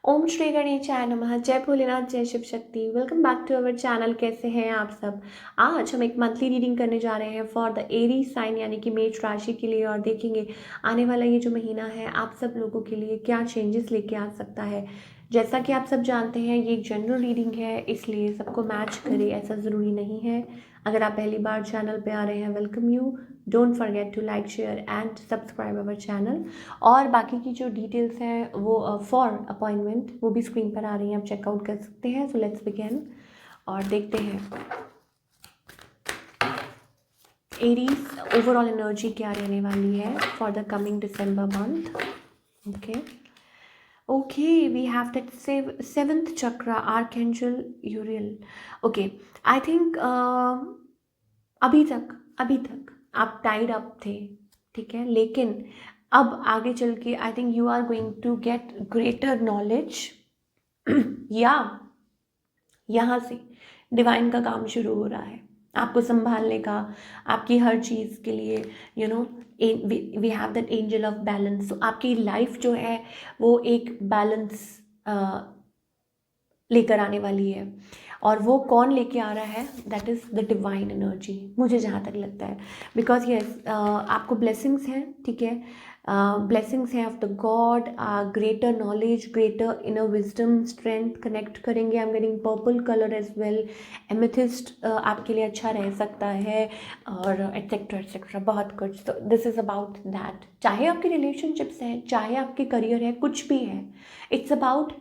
ओम श्री गणेशाय नमः। जय भोलेनाथ, जय Shiv Shakti. Welcome back to our channel. कैसे हैं आप सब। आज हम एक मंथली रीडिंग करने जा रहे हैं फॉर द एरीज साइन यानी कि मेष राशि के लिए, और देखेंगे आने वाला ये जो महीना है आप सब लोगों के लिए क्या चेंजेस लेके आ सकता है। जैसा कि आप सब जानते हैं ये एक जनरल रीडिंग है, इसलिए सबको मैच करे ऐसा ज़रूरी नहीं है। अगर आप पहली बार चैनल पे आ रहे हैं, welcome you. Don't forget to like, share and subscribe our channel. और बाकी की जो डिटेल्स हैं वो फॉर अपॉइंटमेंट वो भी स्क्रीन पर आ रही हैं, आप चेकआउट कर सकते हैं। सो लेट्स बिगिन और देखते हैं एरीज ओवरऑल एनर्जी क्या रहने वाली है for the coming December month. Okay okay, we have that seventh chakra archangel Uriel. Okay, I think अभी तक आप टाइड अप थे, ठीक है, लेकिन अब आगे चल के I think you are going to get greater knowledge या यहाँ से डिवाइन का काम शुरू हो रहा है आपको संभालने का, आपकी हर चीज़ के लिए। You know we have that angel of balance. तो आपकी लाइफ जो है वो एक बैलेंस लेकर आने वाली है, और वो कौन लेके आ रहा है, that is the divine energy, मुझे जहाँ तक लगता है। बिकॉज यस आपको ब्लेसिंग्स हैं, ठीक है, ब्लेसिंग्स हैं of the God, greater knowledge, greater inner wisdom, strength connect करेंगे। I am getting purple colour as well. Amethyst आपके लिए अच्छा रह सकता है, और एट्सेट्रा एट्सेट्रा बहुत कुछ। तो दिस इज़ अबाउट दैट, चाहे आपके रिलेशनशिप्स हैं, चाहे आपके करियर है, कुछ भी है, it's about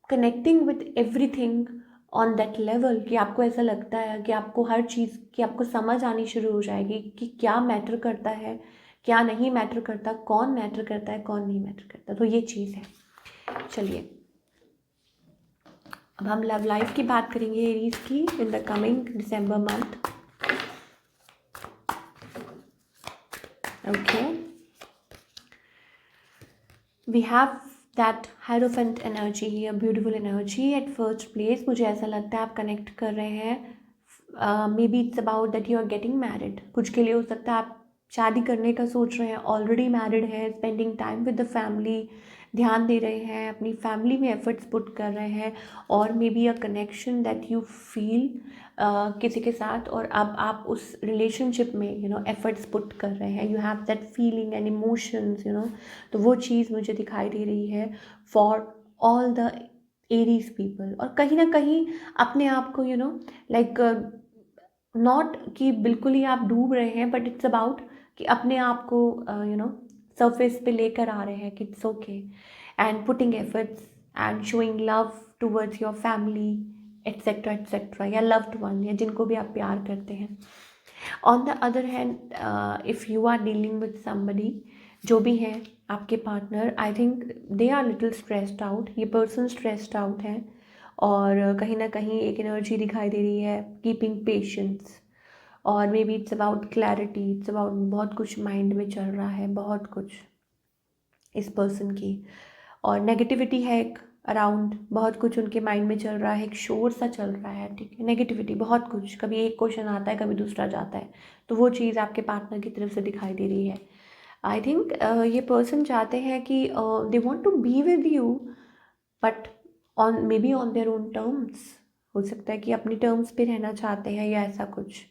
connecting with everything on that level कि आपको ऐसा लगता है कि आपको हर चीज़ की आपको समझ आनी शुरू हो जाएगी कि क्या मैटर करता है, क्या नहीं मैटर करता, कौन मैटर करता है, कौन नहीं मैटर करता। तो ये चीज़ है। चलिए अब हम लव लाइफ की बात करेंगे एरीज की in the coming December month. Okay, we have that hierophant energy, ये beautiful energy at first place. मुझे ऐसा लगता है आप कनेक्ट कर रहे हैं, maybe it's about that you are getting married. कुछ के लिए हो सकता है आप शादी करने का सोच रहे हैं, ऑलरेडी मैरिड है, spending time with the family, ध्यान दे रहे हैं, अपनी फैमिली में एफर्ट्स पुट कर रहे हैं, और may be a connection that you feel किसी के साथ, और अब आप उस रिलेशनशिप में एफर्ट्स पुट कर रहे हैं, you have that feeling and emotions. तो वो चीज़ मुझे दिखाई दे रही है for all the Aries people. और कहीं ना कहीं अपने आप को लाइक नॉट कि बिल्कुल ही आप डूब रहे हैं, बट इट्स अबाउट कि अपने आप को सरफेस पे लेकर आ रहे हैं कि it's okay, and putting efforts and showing love towards your family et cetera et cetera, या लव्ड वन, या जिनको भी आप प्यार करते हैं। On the other hand if you are dealing with somebody, जो भी है आपके partner, I think they are little stressed out, ये पर्सन स्ट्रेस्ड आउट है, और कहीं ना कहीं एक एनर्जी दिखाई दे रही है कीपिंग पेशेंस, और may be it's about clarity, it's about बहुत कुछ माइंड में चल रहा है, बहुत कुछ इस पर्सन की, और नेगेटिविटी है एक अराउंड, बहुत कुछ उनके माइंड में चल रहा है, एक शोर सा चल रहा है, ठीक है, नेगेटिविटी बहुत कुछ, कभी एक क्वेश्चन आता है, कभी दूसरा जाता है। तो वो चीज़ आपके पार्टनर की तरफ से दिखाई दे रही है। आई थिंक ये पर्सन चाहते हैं कि they want to be with you, but on maybe on their own terms. हो सकता है कि अपनी टर्म्स पे रहना चाहते हैं, या ऐसा कुछ,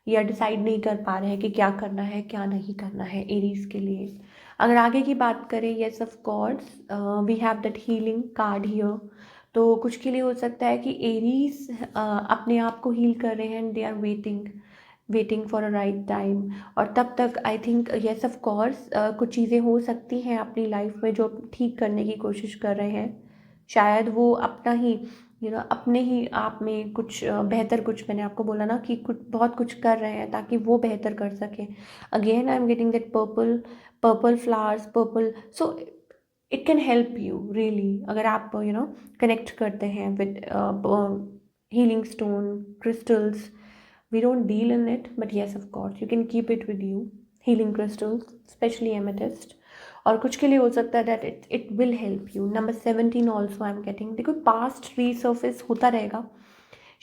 या डिसाइड नहीं कर पा रहे हैं कि क्या करना है क्या नहीं करना है एरीज के लिए। अगर आगे की बात करें, yes of course we have that healing card here. तो कुछ के लिए हो सकता है कि एरीज अपने आप को हील कर रहे हैं, and they are waiting for a right time. और तब तक I think yes of course कुछ चीज़ें हो सकती हैं अपनी लाइफ में जो ठीक करने की कोशिश कर रहे हैं। शायद वो अपना ही अपने ही आप में कुछ बेहतर, कुछ मैंने आपको बोला ना कि कुछ बहुत कुछ कर रहे हैं ताकि वो बेहतर कर सके। Again I am getting that purple flowers, purple, so it can help you really अगर आप कनेक्ट करते हैं with healing stone crystals. We don't deal in it, but yes of course you can keep it with you, healing crystals specially amethyst. और कुछ के लिए हो सकता है that it will help you. Number 17 also I am getting, देखो past resurface होता रहेगा,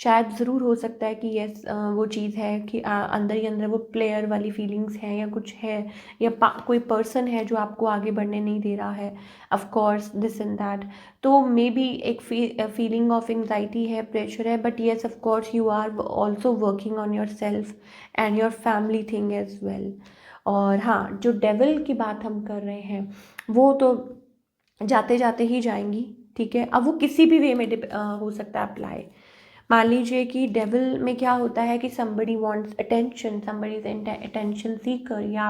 शायद ज़रूर हो सकता है कि यस वो चीज़ है कि अंदर ही अंदर वो प्लेयर वाली फीलिंग्स हैं या कुछ है, या कोई पर्सन है जो आपको आगे बढ़ने नहीं दे रहा है, of course this and that. तो मे बी एक फीलिंग ऑफ एंग्जाइटी है, प्रेशर है, but yes of course you are also working on yourself and your family thing as well. और हाँ, जो डेविल की बात हम कर रहे हैं वो तो जाते जाते ही जाएंगी, ठीक है। अब वो किसी भी वे में हो सकता है अप्लाई। मान लीजिए कि डेविल में क्या होता है कि somebody wants attention, somebody is attention seeker, या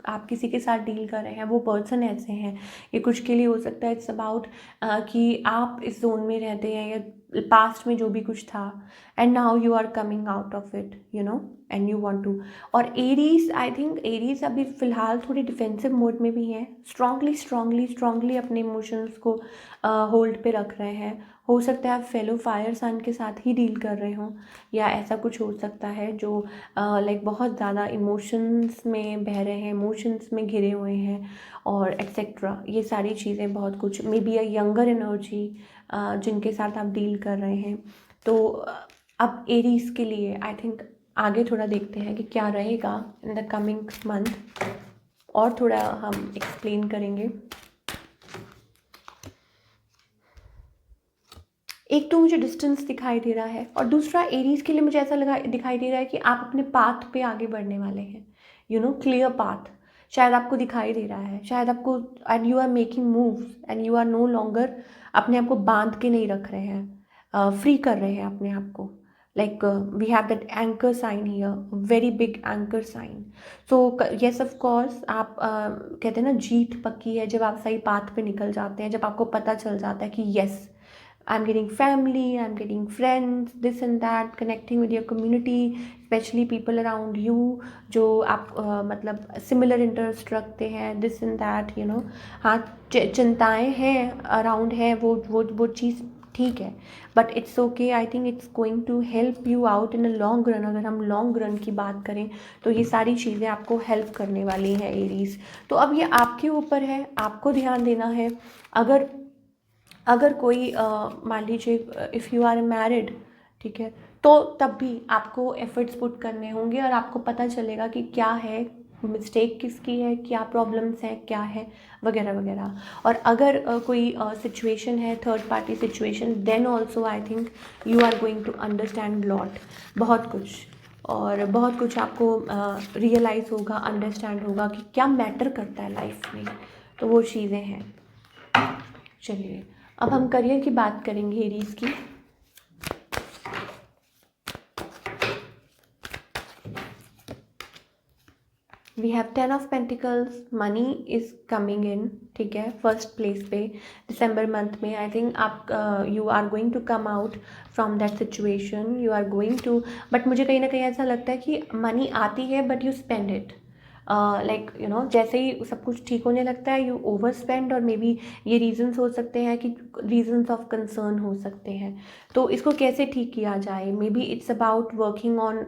आप किसी के साथ डील कर रहे हैं, वो पर्सन ऐसे हैं। ये कुछ के लिए हो सकता है इट्स अबाउट कि आप इस जोन में रहते हैं या पास्ट में जो भी कुछ था, and now you are coming out of it, you know, and you want to. और एरीज, आई थिंक एरीज अभी फ़िलहाल थोड़ी डिफेंसिव मोड में भी हैं, स्ट्रांगली अपने इमोशंस को होल्ड पे रख रहे हैं। हो सकता है आप फेलो फायर साइन के साथ ही डील कर रहे हों, या ऐसा कुछ हो सकता है जो लाइक बहुत ज़्यादा इमोशंस में बह रहे हैं, इमोशंस में घिरे हुए हैं, और एक्सेट्रा। ये सारी चीज़ें बहुत कुछ, may be a younger energy जिनके साथ आप डील कर रहे हैं। तो अब एरीज के लिए आई थिंक आगे थोड़ा देखते हैं कि क्या रहेगा इन द कमिंग मंथ, और थोड़ा हम एक्सप्लेन करेंगे। एक तो मुझे डिस्टेंस दिखाई दे रहा है, और दूसरा एरीज के लिए मुझे ऐसा दिखाई दे रहा है कि आप अपने पाथ पे आगे बढ़ने वाले हैं, यू नो, क्लियर पाथ शायद आपको दिखाई दे रहा है, शायद आपको, and you are making moves and you are no longer अपने आप को बांध के नहीं रख रहे हैं, फ्री कर रहे हैं अपने आप को। Like we have that anchor sign here, very big anchor sign. So yes of course आप कहते हैं ना, जीत पक्की है जब आप सही पाथ पे निकल जाते हैं, जब आपको पता चल जाता है कि yes, I'm getting family, I'm getting friends, this and that, connecting with your community, especially people around you जो आप मतलब सिमिलर इंटरेस्ट रखते हैं, this and that, you know। हाँ, चिंताएं हैं अराउंड हैं, वो चीज़ ठीक है, but it's okay. I think it's going to help you out in a long run. अगर हम लॉन्ग रन की बात करें तो ये सारी चीज़ें आपको हेल्प करने वाली हैं एरीज। तो अब ये आपके ऊपर है, आपको ध्यान देना है। अगर कोई मान लीजिए इफ़ यू आर मैरिड, ठीक है, तो तब भी आपको एफर्ट्स पुट करने होंगे, और आपको पता चलेगा कि क्या है मिस्टेक, किसकी है, क्या प्रॉब्लम्स हैं, क्या है, वगैरह वगैरह। और अगर कोई सिचुएशन है, third party situation, then also I think you are going to understand lot, बहुत कुछ, और बहुत कुछ आपको रियलाइज़ होगा, अंडरस्टैंड होगा कि क्या मैटर करता है लाइफ में। तो वो चीज़ें हैं। चलिए, अब हम करियर की बात करेंगे एरीज की। We have 10 of pentacles, money is coming in, ठीक है, फर्स्ट प्लेस पे दिसंबर मंथ में। आई थिंक आप you are going to come out from that situation, you are going to, but मुझे कहीं ना कहीं ऐसा लगता है कि मनी आती है but you spend it, like you know, जैसे ही सब कुछ ठीक होने लगता है यू ओवर स्पेंड। और मे बी ये रीजंस हो सकते हैं कि रीजंस ऑफ कंसर्न हो सकते हैं। तो इसको कैसे ठीक किया जाए, may be it's about working on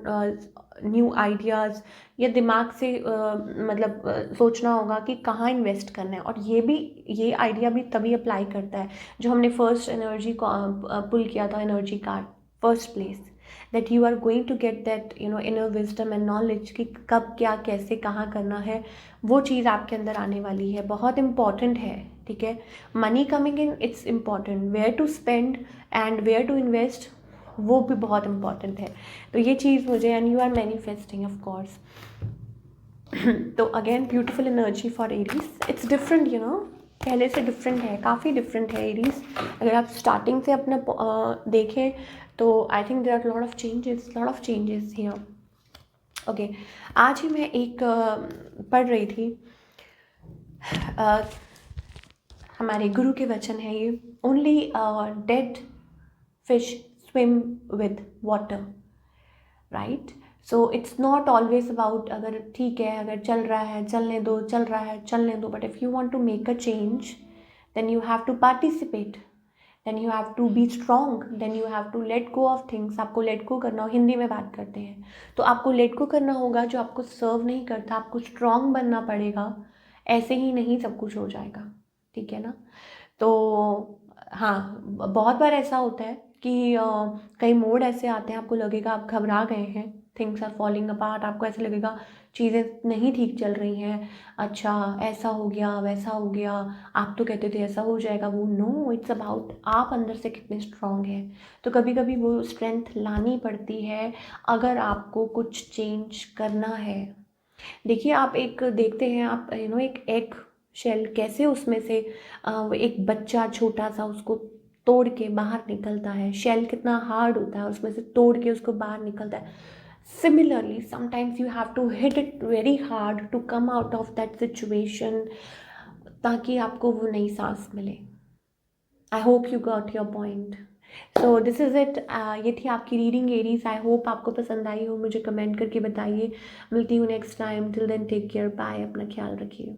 new ideas, या दिमाग से मतलब सोचना होगा कि कहाँ इन्वेस्ट करना है। और ये आइडिया भी तभी अप्लाई करता है जो हमने फर्स्ट एनर्जी को पुल किया था, energy card, first place, that you are going to get that you know inner wisdom and knowledge कि कब क्या कैसे कहाँ करना है। वो चीज़ आपके अंदर आने वाली है, बहुत इंपॉर्टेंट है, ठीक है। Money coming in, it's important, where to spend and where to invest, वो भी बहुत इंपॉर्टेंट है। तो ये चीज़ मुझे, and you are manifesting of course. तो again beautiful energy for Aries, it's different, you know, पहले से डिफरेंट है, काफ़ी डिफरेंट है एरीज। अगर आप स्टार्टिंग से अपना देखें तो I think there are lot of changes here. Okay, आज ही मैं एक पढ़ रही थी, हमारे गुरु के वचन है ये, only dead fish swim with water, right. So it's not always about, अगर ठीक है, अगर चल रहा है चलने दो, चल रहा है चलने दो, but if you want to make a change then you have to participate, then you have to be strong, then you have to let go of things. आपको लेट गो करना हो, हिंदी में बात करते हैं तो आपको लेट गो करना होगा जो आपको सर्व नहीं करता, आपको स्ट्रॉन्ग बनना पड़ेगा, ऐसे ही नहीं सब कुछ हो जाएगा, ठीक है ना। तो हाँ, बहुत बार ऐसा होता है कि कई मोड ऐसे आते हैं, आपको लगेगा आप घबरा गए हैं, थिंग्स आर फॉलिंग अपार्ट, आपको ऐसे लगेगा चीज़ें नहीं ठीक चल रही हैं, अच्छा ऐसा हो गया वैसा हो गया, आप तो कहते थे ऐसा हो जाएगा, वो नो, इट्स अबाउट आप अंदर से कितने स्ट्रांग हैं। तो कभी कभी वो स्ट्रेंथ लानी पड़ती है अगर आपको कुछ चेंज करना है। देखिए आप एक देखते हैं, आप एक एग शेल कैसे उसमें से वो एक बच्चा छोटा सा उसको तोड़ के बाहर निकलता है, शेल कितना हार्ड होता है, उसमें से तोड़ के उसको बाहर निकलता है। Similarly sometimes you have to hit it very hard to come out of that situation, ताकि आपको वो नई सांस मिले। I hope you got your point. So this is it. ये थी आपकी रीडिंग एरीज। आई होप आपको पसंद आई हो, मुझे कमेंट करके बताइए। मिलती हूँ next time, till then take care, bye, अपना ख्याल रखिए।